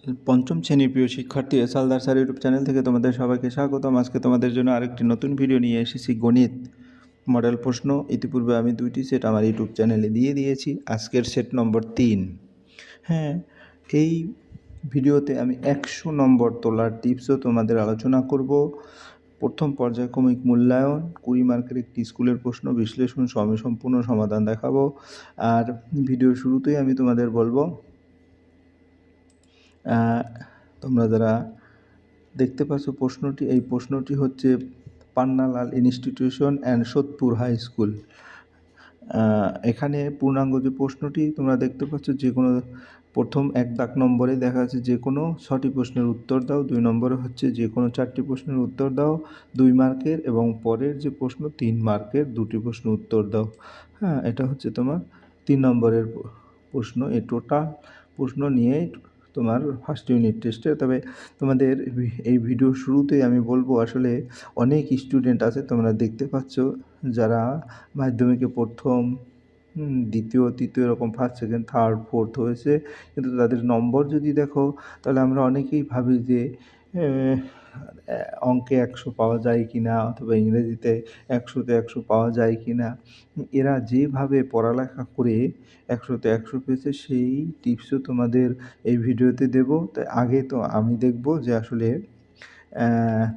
পঞ্চম শ্রেণীর প্রিয় শিক্ষার্থী এসালদার স্যার ইউটিউব চ্যানেল থেকে তোমাদের সবাইকে স্বাগতম। আজকে তোমাদের জন্য আরেকটি নতুন ভিডিও নিয়ে এসেছি, গণিত মডেল প্রশ্ন। ইতিপূর্বে আমি 2টি সেট আমার ইউটিউব চ্যানেলে দিয়ে দিয়েছি। আজকের সেট নম্বর 3। হ্যাঁ, এই ভিডিওতে আমি 100 নম্বর তোলার টিপসও তোমাদের আলোচনা করব। প্রথম পর্যায়ক্রমিক মূল্যায়ন, 20 মার্কের একটি স্কুলের প্রশ্ন বিশ্লেষণ সম্পূর্ণ সমাধান দেখাবো। আর ভিডিওর শুরুতেই আমি তোমাদের বলবো, তোমরা যারা দেখতে পাচ্ছ প্রশ্নটি, এই প্রশ্নটি হচ্ছে Pannalal institution and Sodepur high school. এখানে পূর্ণাঙ্গ যে প্রশ্নটি তোমরা দেখতে পাচ্ছ, যে কোনো প্রথম 1 দাগ নম্বরে দেখা যাচ্ছে যে কোনো 6টি প্রশ্নের উত্তর দাও, 2 নম্বরে হচ্ছে যে কোনো 4টি প্রশ্নের উত্তর দাও 2 মার্কের, এবং পরের যে প্রশ্ন 3 মার্কের 2টি প্রশ্ন উত্তর দাও। হ্যাঁ, এটা হচ্ছে তোমার 3 নম্বরের প্রশ্ন। এই টোটাল প্রশ্ন নিয়েই তোমার ফার্স্ট ইউনিট টেস্টে। তবে তোমাদের এই ভিডিও শুরুতেই আমি বলবো, আসলে অনেক স্টুডেন্ট আছে তোমরা দেখতে পাচ্ছ যারা মাধ্যমিকে প্রথম, দ্বিতীয়, তৃতীয়, এরকম ফার্স্ট, সেকেন্ড, থার্ড, ফোর্থ হয়েছে, কিন্তু তাদের নম্বর যদি দেখো তাহলে আমরা অনেকেই ভাবি যে অঙ্কে 100 পাওয়া যায় কি না, অথবা ইংরেজিতে 100-তে 100 পাওয়া যায় কি না। এরা যেভাবে পড়ালেখা করে 100-তে 100 পেয়েছে, সেই টিপসও তোমাদের এই ভিডিওতে দেব। তাই আগে তো আমি দেখব যে আসলে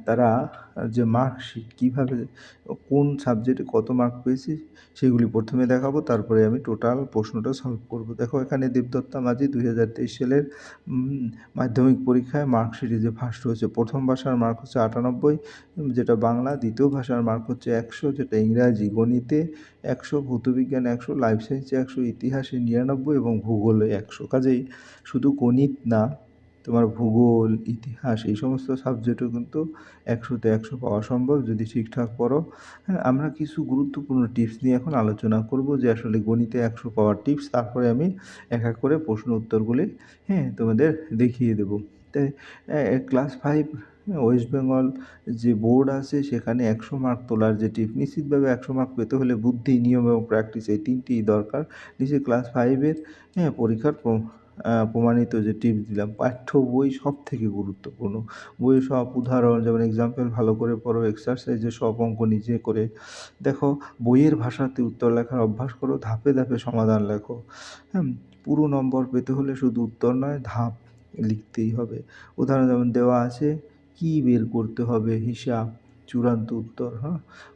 তারা যে মার্কশিট কীভাবে, কোন সাবজেক্টে কত মার্ক পেয়েছে সেগুলি প্রথমে দেখাবো, তারপরে আমি টোটাল প্রশ্নটা সলভ করব। দেখো এখানে দেবদত্তা মাঝি 2023 সালের মাধ্যমিক পরীক্ষায় মার্কশিটে যে ফার্স্ট হয়েছে, প্রথম ভাষার মার্ক হচ্ছে 98, যেটা বাংলা, দ্বিতীয় ভাষার মার্ক হচ্ছে 100, যেটা ইংরাজি, গণিতে 100, ভৌতবিজ্ঞানে 100, লাইফ সায়েন্সে 100, ইতিহাসে 99 এবং ভূগোলে 100। কাজেই শুধু গণিত না, তোমার ভূগোল, ইতিহাস, এই সমস্ত সাবজেক্টও কিন্তু 100-তে 100 পাওয়া সম্ভব যদি ঠিকঠাক পড়ো। হ্যাঁ, আমরা কিছু গুরুত্বপূর্ণ টিপস নিয়ে এখন আলোচনা করব, যে আসলে গণিতে 100 পাওয়ার টিপস। তারপরে আমি এক এক করে প্রশ্ন উত্তরগুলি তোমাদের দেখিয়ে দেব। তাই ক্লাস 5 ওয়েস্ট বেঙ্গল যে বোর্ড আছে, সেখানে 100 মার্ক তোলার যে টিপ, নিশ্চিতভাবে 100 মার্ক পেতে হলে বুদ্ধি, নিয়ম এবং প্র্যাকটিস, এই 3টিই দরকার। নিচে ক্লাস 5-এর পরীক্ষার প্রমাণিত যে টিপস দিলাম। পাঠ্য বই সব থেকে গুরুত্বপূর্ণ। বইয়ে সব উদাহরণ, যেমন এক্সাম্পল ভালো করে পড়ো, এক্সারসাইজে সব অঙ্ক নিজে করে দেখো, বইয়ের ভাষাতে উত্তর লেখার অভ্যাস করো, ধাপে ধাপে সমাধান লেখো। পুরো নম্বর পেতে হলে শুধু উত্তর নয়, ধাপ লিখতেই হবে। উদাহরণ যেমন দেওয়া আছে, কি বের করতে হবে, হিসাব, চূড়ান্ত উত্তর।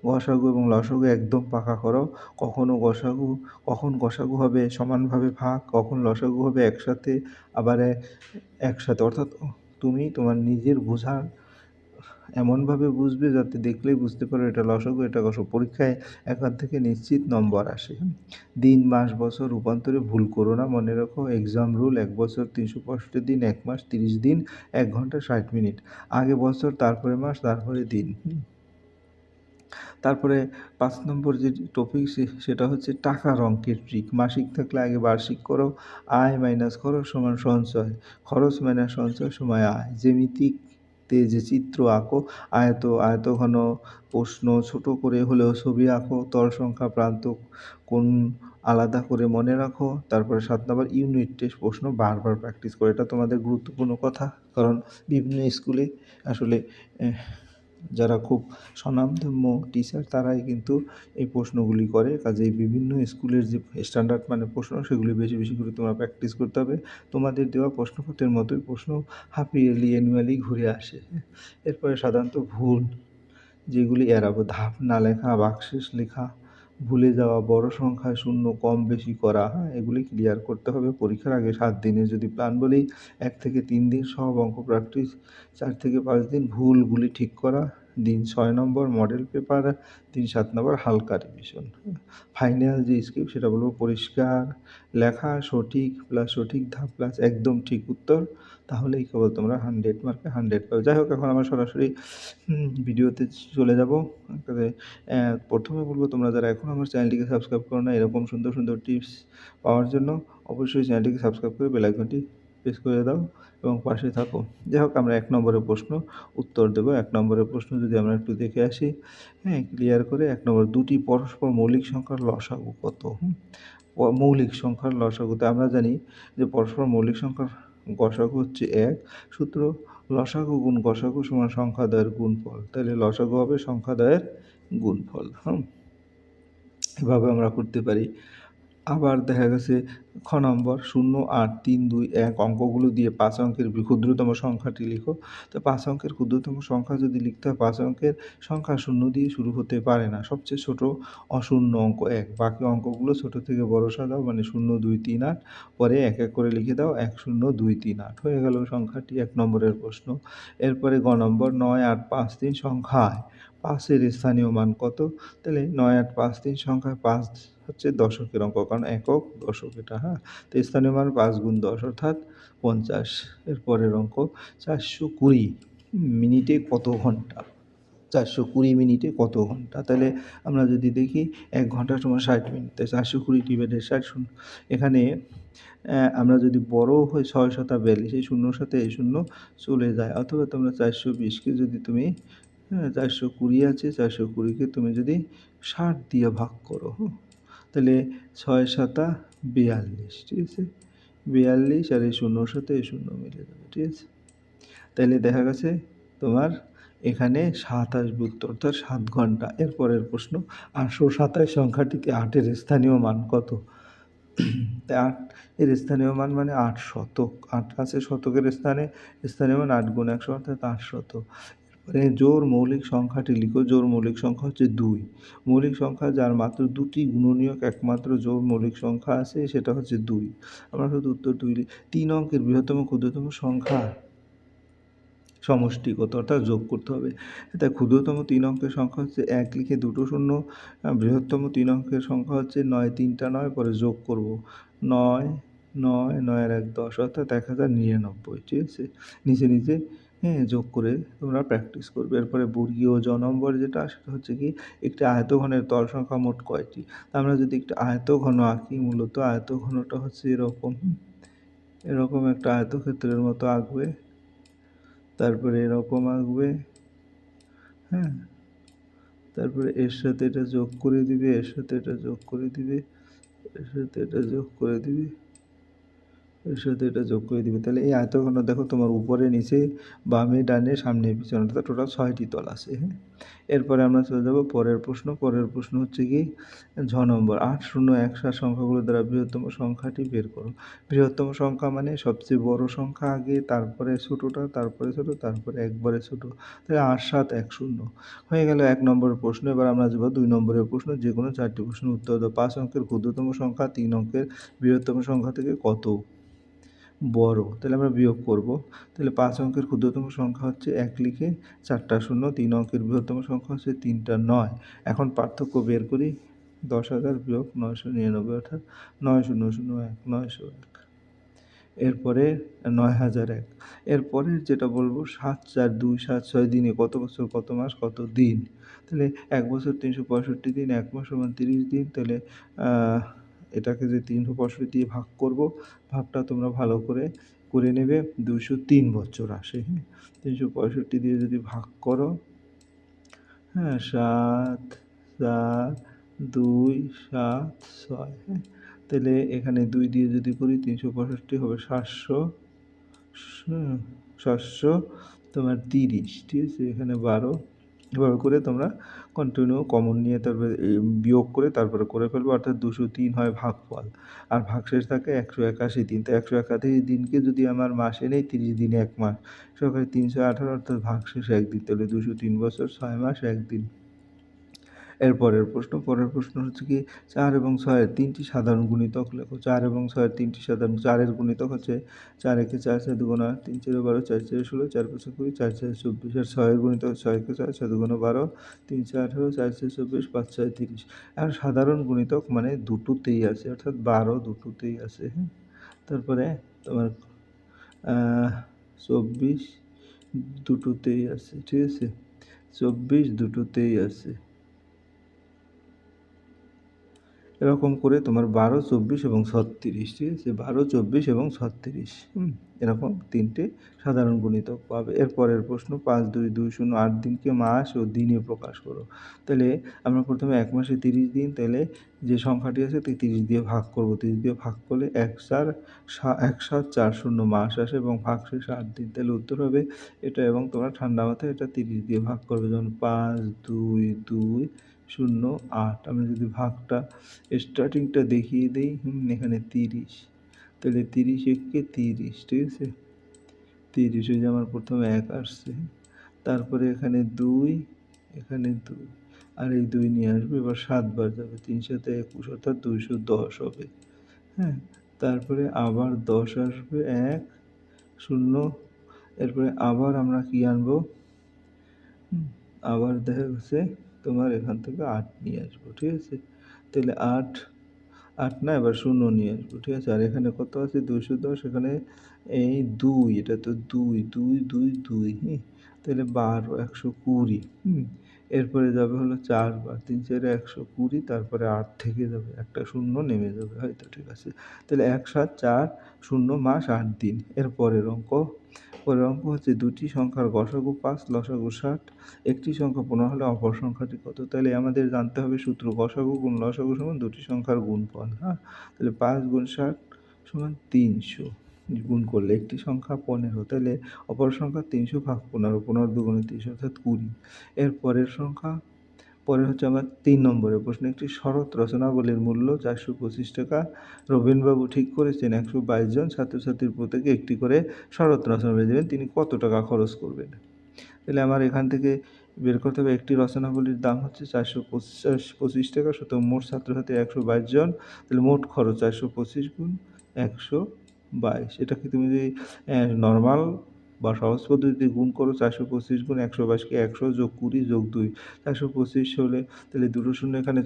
গসাগু এবং লসাগু একদম পাকা করো। কখন গসাগু হবে সমানভাবে ভাগ, কখন লসাগু হবে একসাথে, আবার একসাথে। অর্থাৎ তুমি তোমার নিজের বোঝার এমনভাবে বুঝবে যাতে দেখলেই বুঝতে পারো এটা লসাগু, এটা গসাগু। পরীক্ষায় এখান থেকে নিশ্চিত নম্বর আসে। দিন, মাস, বছর রূপান্তরে ভুল করো না, মনে রাখো এক্সাম রুল। 1 বছর 365 দিন, 1 মাস 30 দিন, 1 ঘন্টা 60 মিনিট। আগে বছর, তারপরে মাস, তারপরে দিন। তারপরে 5 নম্বর যে টপিক, সেটা হচ্ছে টাকার অঙ্কের ট্রিক। মাসিক থাকলে আগে বার্ষিক করো, আয় মাইনাস খরচ সমান সঞ্চয়, খরচ মাইনাস সঞ্চয় সমান আয়। জ্যামিতিকতে যে চিত্র আঁকো, আয়তঘন প্রশ্ন ছোট করে হলেও ছবি আঁকো, তল সংখ্যা, প্রান্ত কোণ আলাদা করে মনে রাখো। তারপরে 7 নম্বর ইউনিট টেস্ট প্রশ্ন বারবার প্র্যাকটিস করো। এটা তোমাদের গুরুত্বপূর্ণ কথা, কারণ বিভিন্ন স্কুলে আসলে যারা খুব স্বনামধন্য টিচার, তারাই কিন্তু এই প্রশ্নগুলি করে। কাজেই বিভিন্ন স্কুলের যে স্ট্যান্ডার্ড মানের প্রশ্ন, সেগুলি বেশি বেশি করে তোমরা প্র্যাকটিস করতে হবে। তোমাদের দেওয়া প্রশ্নপত্রের মতোই প্রশ্ন হাফ ইয়ারলি, অ্যানুয়ালি ঘুরে আসে। এরপরে সাধারণত ভুল যেগুলি এড়াবো, ধাপ না লেখা, বাকশেষ লেখা, ভুলে যাওয়া, বড় সংখ্যায় শূন্য কম বেশি করা, এগুলি ক্লিয়ার করতে হবে। পরীক্ষার আগে 7 দিনের যদি প্ল্যান বলি, 1 থেকে 3 দিন সব অঙ্ক প্র্যাকটিস, 4 থেকে 5 দিন ভুলগুলি ঠিক করা, দিন 6 নম্বর মডেল পেপার, দিন 7 নম্বর হালকা রিভিশন। ফাইনাল যে স্ক্রিপ্ট, সেটা বলবো পরিষ্কার লেখা, সঠিক প্লাস সঠিক ধাপ প্লাস একদম ঠিক উত্তর, তাহলেই কেবল তোমরা 100 মার্কে 100 পাবে। যাই হোক, এখন আমরা সরাসরি ভিডিওতে চলে যাব। প্রথমে বলবো, তোমরা যারা এখন আমার চ্যানেলটিকে সাবস্ক্রাইব করো না, এরকম সুন্দর সুন্দর টিপস পাওয়ার জন্য অবশ্যই চ্যানেলটিকে সাবস্ক্রাইব করে বেল আইকনটি প্রেস করে দাও এবং পাশে থাকো। যাই হোক, আমরা 1 নম্বরের প্রশ্ন উত্তর দেব। 1 নম্বরের প্রশ্ন যদি আমরা একটু দেখে আসি, ক্লিয়ার করে। 1 নম্বর, দুটি পরস্পর মৌলিক সংখ্যার লসাগু কত? মৌলিক সংখ্যার লসাগুতে আমরা জানি যে পরস্পর মৌলিক সংখ্যার গসাগু হচ্ছে ১, সূত্র লসাগু গুণ গসাগু সমান সংখ্যাদ্বয়ের গুণফল। তাহলে লসাগু হবে সংখ্যাদ্বয়ের গুণফল। এভাবে আমরা করতে পারি। আবার দেখা গেছে খ নম্বর ০, ৮, ৩, ২, ১ অঙ্কগুলো দিয়ে ৫ অঙ্কের ক্ষুদ্রতম সংখ্যাটি লিখো। তো ৫ অঙ্কের ক্ষুদ্রতম সংখ্যা যদি লিখতে হয় ৫ অঙ্কের সংখ্যা ০ দিয়ে শুরু হতে পারে না। সবচেয়ে ছোট অশূন্য অঙ্ক ১, বাকি অঙ্কগুলো ছোট থেকে বড় সাজাও, মানে ০, ২, ৩, ৮, পরে এক এক করে লিখে দাও ১, ০, ২, ৩, ৮ হয়ে গেল সংখ্যাটি ১ নম্বরের প্রশ্ন। এরপরে গ নম্বর ৯, ৮, ৫, ৩ সংখ্যায় ৫-এর স্থানীয় মান কত? তাহলে ৯, ৮, ৫, ৩ সংখ্যায় ৫ হচ্ছে দশকের অঙ্ক, কারণ একক দশক এটা। তো স্থানীয় মান ৫ গুণ ১০ অর্থাৎ ৫০। এর পরের অঙ্ক ৪২০ মিনিটে কত ঘন্টা? ৪২০ মিনিটে কত ঘন্টা? তাহলে আমরা যদি দেখি ১ ঘন্টা সমান ৬০ মিনিট, তাই ৪২০ / ৬০ এখানে আমরা যদি বড় হই ৬ × ৪২, এই শূন্যর সাথে এই শূন্য চলে যায়, অথবা তোমরা ৪২০কে যদি তুমি ৪২০ আছে, ৪২০কে তুমি যদি ৬০ দিয়ে ভাগ করো, তাহলে ৬ × ৭ = ৪২, ঠিক আছে? ৪২ আর এই শূন্যর সাথে এই শূন্য মিলে যাবে, ঠিক আছে? তাহলে দেখা গেছে তোমার এখানে ৭ আসবে উত্তর, অর্থাৎ ৭ ঘন্টা। এর পরের প্রশ্ন ৮২৭ সংখ্যাটিতে ৮-এর স্থানীয় মান কত? তাই ৮-এর স্থানীয় মান মানে ৮ শতক। ৮ আছে শতকের স্থানে, স্থানীয় মান ৮ গুণ ১০০ অর্থাৎ ৮০০। এরপরে জোড় মৌলিক সংখ্যাটি লিখো। জোড় মৌলিক সংখ্যা হচ্ছে ২। মৌলিক সংখ্যা যার মাত্র ২টি গুণনীয়ক একমাত্র জোড় মৌলিক সংখ্যা আছে, সেটা হচ্ছে ২। আমরা শুধু উত্তর ২ লিখি। ৩ অঙ্কের বৃহত্তম ক্ষুদ্রতম সংখ্যা সমষ্টিগত, অর্থাৎ যোগ করতে হবে। তাই ক্ষুদ্রতম ৩ অঙ্কের সংখ্যা হচ্ছে ১ লিখে দুটো শূন্য, বৃহত্তম ৩ অঙ্কের সংখ্যা হচ্ছে ৯, ৩টা ৯, পরে যোগ করব ৯, ৯, ৯ আর ১ ১০ অর্থাৎ ১০৯৯, ঠিক আছে? নিচে নিচে যোগ করে তোমরা প্র্যাকটিস করবে। এরপরে বর্গীয় জ নম্বর যেটা, সেটা হচ্ছে কি একটি আয়তঘনের তল সংখ্যা মোট কয়টি? আমরা যদি একটা আয়তঘন আঁকি, মূলত আয়তঘনটা হচ্ছে এরকম, এরকম একটা আয়তক্ষেত্রের মতো আঁকবে, তারপরে এরকম আঁকবে, তারপরে এর সাথে এটা যোগ করে দিবে, এর সাথে এটা যোগ করে দিবে, এর সাথে এটা যোগ করে দিবে, এর সাথে এটা যোগ করে দিবে। তাহলে এই আয়তঘন দেখো তোমার উপরে নিচে বামে ডানে সামনে পিছনে, অর্থাৎ টোটাল ৬টি তল আছে। এরপরে আমরা চলে যাব পরের প্রশ্ন। পরের প্রশ্ন হচ্ছে কি ঝ নম্বর ৮, ০, ১, ৭ সংখ্যাগুলো দ্বারা বৃহত্তম সংখ্যাটি বের করো। বৃহত্তম সংখ্যা মানে সবচেয়ে বড় সংখ্যা আগে, তারপরে ছোটোটা, তারপরে ছোটো, তারপরে একবারে ছোটো। তাহলে ৮, ৭, ১০ হয়ে গেল ১ নম্বরের প্রশ্ন। এবার আমরা যাব ২ নম্বরের প্রশ্ন। যে কোনো ৪টি প্রশ্নের উত্তর দাও। ৫ অঙ্কের ক্ষুদ্রতম সংখ্যা ৩ অঙ্কের বৃহত্তম সংখ্যা থেকে কত বড়? তাহলে আমরা বিয়োগ করব। তাহলে ৫ অঙ্কের ক্ষুদ্রতম সংখ্যা হচ্ছে ১ লিখে ৪টা শূন্য, ৩ অঙ্কের বৃহত্তম সংখ্যা হচ্ছে ৩টা ৯। এখন পার্থক্য বের করি। ১০,০০০ বিয়োগ ৯৯৯ অর্থাৎ ৯,০০০,১ ৯০১। এরপরে ৯,০০১। এরপরে যেটা বলবো ৭, ৪, ২, ৭, ৬ দিনে কত বছর, কত মাস, কত দিন? তাহলে ১ বছর ৩৬৫ দিন, ১ মাস সমান ৩০ দিন। তাহলে এটাকে যে ৩৬৫ দিয়ে ভাগ করব, ভাগটা তোমরা ভালো করে করে নেবে। ২০৩ বছর আসে। ৩৬৫ দিয়ে যদি ভাগ করো, ৭, ৪, ২, ৭, ৬, তাহলে এখানে ২ দিয়ে যদি করি ৩৬৫ হবে ৭০০ তোমার ৩০, ঠিক আছে? এখানে ১২, এভাবে করে তোমরা কন্টিনিউ কমন নিয়ে তারপরে বিয়োগ করে তারপরে করে ফেলবো, অর্থাৎ ২০৩ হয় ভাগফল, আর ভাগশেষ থাকে ১৮১ দিন। তো ১৮১ দিনকে যদি আমার মাসে নেই, ৩০ দিনে ১ মাস, সরকারি ৩১৮, অর্থাৎ ভাগশেষ ১ দিন। তাহলে ২০৩ বছর ৬ মাস ১ দিন। এর পরের প্রশ্ন। পরের প্রশ্ন হচ্ছে কি ৪ এবং ৬-এর ৩টি সাধারণ গুণিতক লেখো। ৪ এবং ৬-এর 3টি সাধারণ, ৪-এর গুণিতক হচ্ছে ৪ একে ৪, ৪ দুগুণ ৮, ৩ ৪ ১২, ৪ ৪ ১৬, ৪ ৫ ২০, ৪ ৬ ২৪। আর ৬-এর গুণিতক ৬ একে ৬, ৬ দুগুণ ১২, ৩ ৪ ১৮, ৪ ৪ ২৪, ৫ ৬ ৩০। এখন সাধারণ গুণিতক মানে দুটোতেই আছে, অর্থাৎ ১২ দুটোতেই আছে। তারপরে তোমার ২৪ দুটোতেই আছে, ঠিক আছে? ২৪ দুটোতেই আছে। এরকম করে তোমার 12, 24 এবং 36, ঠিক আছে? 12, 24 এবং 36, এরকম 3টে সাধারণ গুণিতক পাবে। এর পরের প্রশ্ন 5, 2, 2, 0, 8 দিনকে মাস ও দিনে প্রকাশ করো। তাহলে আমরা প্রথমে 1 মাসে 30 দিন, তাহলে যে সংখ্যাটি আছে 30 দিয়ে ভাগ করব। 30 দিয়ে ভাগ করলে 1/7 মাস আসে এবং ভাগশেষ 8 দিন। তাহলে উত্তর হবে এটা, এবং তোমরা ঠান্ডা মাথায় এটা 30 দিয়ে ভাগ করবে। যেমন 5, 2, 2, 0, 8। আমি যদি ভাগটা স্টার্টিংটা দেখিয়ে দিই, এখানে 30, তাহলে 30 একে 30, ঠিক আছে? 30 ওই যে আমার প্রথমে 1 আসছে, তারপরে এখানে 2, এখানে 2, আর এই 2 নিয়ে আসবে, এবার 7 বার যাবে, 3 7 21, অর্থাৎ 210 হবে। হ্যাঁ, তারপরে আবার 10 আসবে, 1 0, এরপরে আবার আমরা কি আনবো, আবার দেখা গেছে তোমার এখান থেকে 8 নিয়ে আসবো, ঠিক আছে? তাহলে 8 না, এবার 0 নিয়ে আসবো, ঠিক আছে? আর এখানে কত আছে 210, এখানে এই 2, এটা তো 2, 2, 2, 2, তাহলে 12, 120, এরপরে যাবে হলো 4 বার, 3 4 120, তারপরে 8 থেকে যাবে, একটা 0 নেমে যাবে হয়তো, ঠিক আছে? তাহলে 1/7/4/0 মাস 8 দিন। এর পরের অঙ্ক হচ্ছে দুটি সংখ্যার গসাগু 5, লসাগু 60, একটি সংখ্যা 15 হলে অপর সংখ্যাটি কত? তাহলে আমাদের জানতে হবে সূত্র, গসাগু গুণ লসাগু সমান দুটি সংখ্যার গুণফল। হ্যাঁ, তাহলে 5 গুণ 60 সমান 300, গুণ করলে একটি সংখ্যা 15, তাহলে অপর সংখ্যা 300 ভাগ 15, 15 দুগুণে 30, অর্থাৎ 20। এর পরের সংখ্যা, পরে হচ্ছে আমার 3 নম্বরের প্রশ্ন, একটি শরৎ রচনাবলীর মূল্য 425 টাকা। রবীনবাবু ঠিক করেছেন 122 জন ছাত্রছাত্রীর প্রত্যেকে একটি করে শরৎ রচনাবলী দেবেন, তিনি কত টাকা খরচ করবেন? তাহলে আমার এখান থেকে বের করতে হবে, একটি রচনাবলীর দাম হচ্ছে 425 টাকা, সুতরাং মোট ছাত্রছাত্রী 122 জন, তাহলে মোট খরচ 425 গুণ 122। এটাকে তুমি যদি নর্মাল বা সহজ পদ্ধতিতে গুণ করো, 425 গুণ 122 কে 100 যোগ 20 যোগ 2, 425 হলে, তাহলে দুটো শূন্য এখানে